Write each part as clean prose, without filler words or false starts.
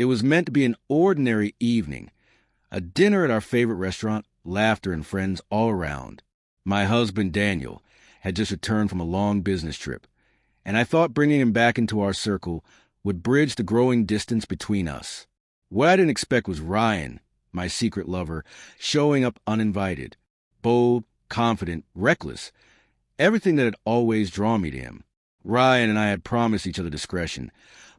It was meant to be an ordinary evening. A dinner at our favorite restaurant, laughter and friends all around. My husband, Daniel, had just returned from a long business trip, and I thought bringing him back into our circle would bridge the growing distance between us. What I didn't expect was Ryan, my secret lover, showing up uninvited. Bold, confident, reckless. Everything that had always drawn me to him. Ryan and I had promised each other discretion,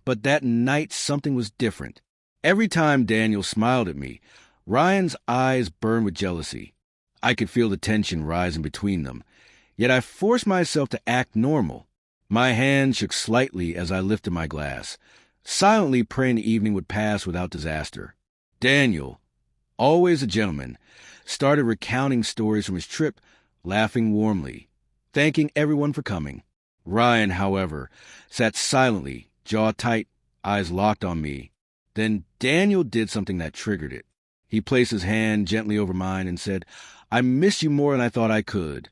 but that night something was different. Every time Daniel smiled at me, Ryan's eyes burned with jealousy. I could feel the tension rising between them, yet I forced myself to act normal. My hand shook slightly as I lifted my glass, silently praying the evening would pass without disaster. Daniel, always a gentleman, started recounting stories from his trip, laughing warmly, thanking everyone for coming. Ryan, however, sat silently, jaw tight, eyes locked on me. Then Daniel did something that triggered it. He placed his hand gently over mine and said, "I miss you more than I thought I could."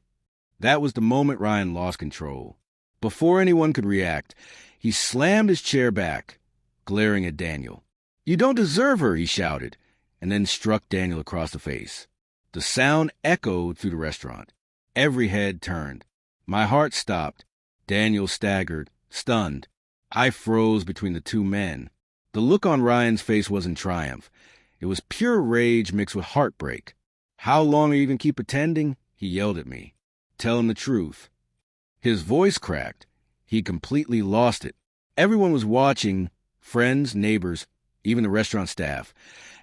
That was the moment Ryan lost control. Before anyone could react, he slammed his chair back, glaring at Daniel. "You don't deserve her," he shouted, and then struck Daniel across the face. The sound echoed through the restaurant. Every head turned. My heart stopped. Daniel staggered, stunned. I froze between the two men. The look on Ryan's face wasn't triumph. It was pure rage mixed with heartbreak. "How long will you even keep pretending?" he yelled at me. "Tell him the truth." His voice cracked. He completely lost it. Everyone was watching, friends, neighbors, even the restaurant staff,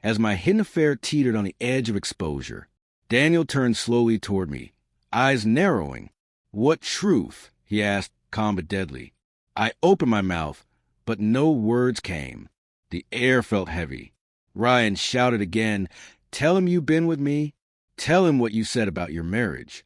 as my hidden affair teetered on the edge of exposure. Daniel turned slowly toward me, eyes narrowing. "What truth?" he asked, calm but deadly. I opened my mouth, but no words came. The air felt heavy. Ryan shouted again, "Tell him you've been with me. Tell him what you said about your marriage."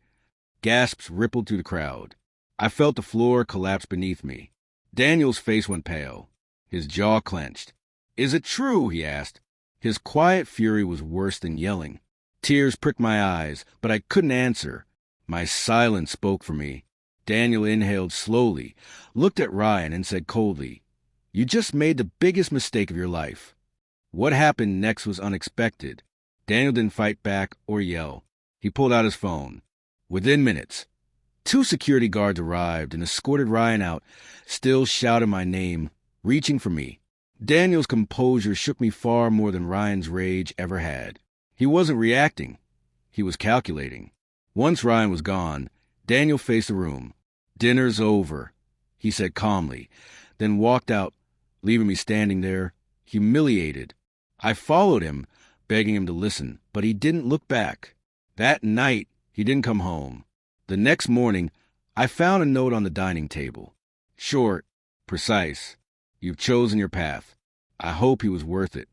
Gasps rippled through the crowd. I felt the floor collapse beneath me. Daniel's face went pale. His jaw clenched. "Is it true?" he asked. His quiet fury was worse than yelling. Tears pricked my eyes, but I couldn't answer. My silence spoke for me. Daniel inhaled slowly, looked at Ryan, and said coldly, "You just made the biggest mistake of your life." What happened next was unexpected. Daniel didn't fight back or yell. He pulled out his phone. Within minutes, 2 security guards arrived and escorted Ryan out, still shouting my name, reaching for me. Daniel's composure shook me far more than Ryan's rage ever had. He wasn't reacting. He was calculating. Once Ryan was gone, Daniel faced the room. "Dinner's over," he said calmly, then walked out, leaving me standing there, humiliated. I followed him, begging him to listen, but he didn't look back. That night, he didn't come home. The next morning, I found a note on the dining table. Short, precise. "You've chosen your path. I hope he was worth it."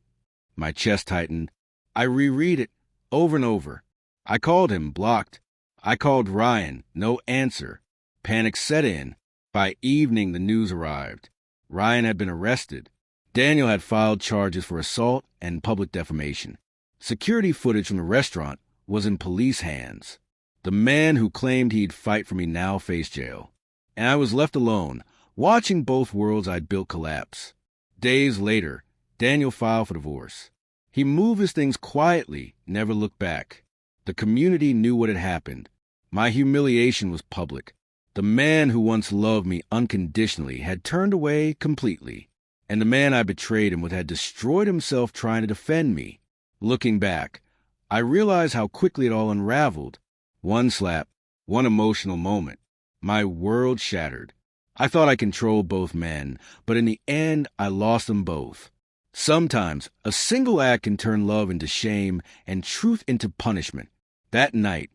My chest tightened. I reread it over and over. I called him, blocked. I called Ryan, no answer. Panic set in. By evening, the news arrived. Ryan had been arrested. Daniel had filed charges for assault and public defamation. Security footage from the restaurant was in police hands. The man who claimed he'd fight for me now faced jail. And I was left alone, watching both worlds I'd built collapse. Days later, Daniel filed for divorce. He moved his things quietly, never looked back. The community knew what had happened. My humiliation was public. The man who once loved me unconditionally had turned away completely. And the man I betrayed him with had destroyed himself trying to defend me. Looking back, I realized how quickly it all unraveled. One slap, one emotional moment. My world shattered. I thought I controlled both men, but in the end, I lost them both. Sometimes, a single act can turn love into shame and truth into punishment. That night,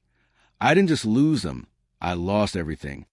I didn't just lose them, I lost everything.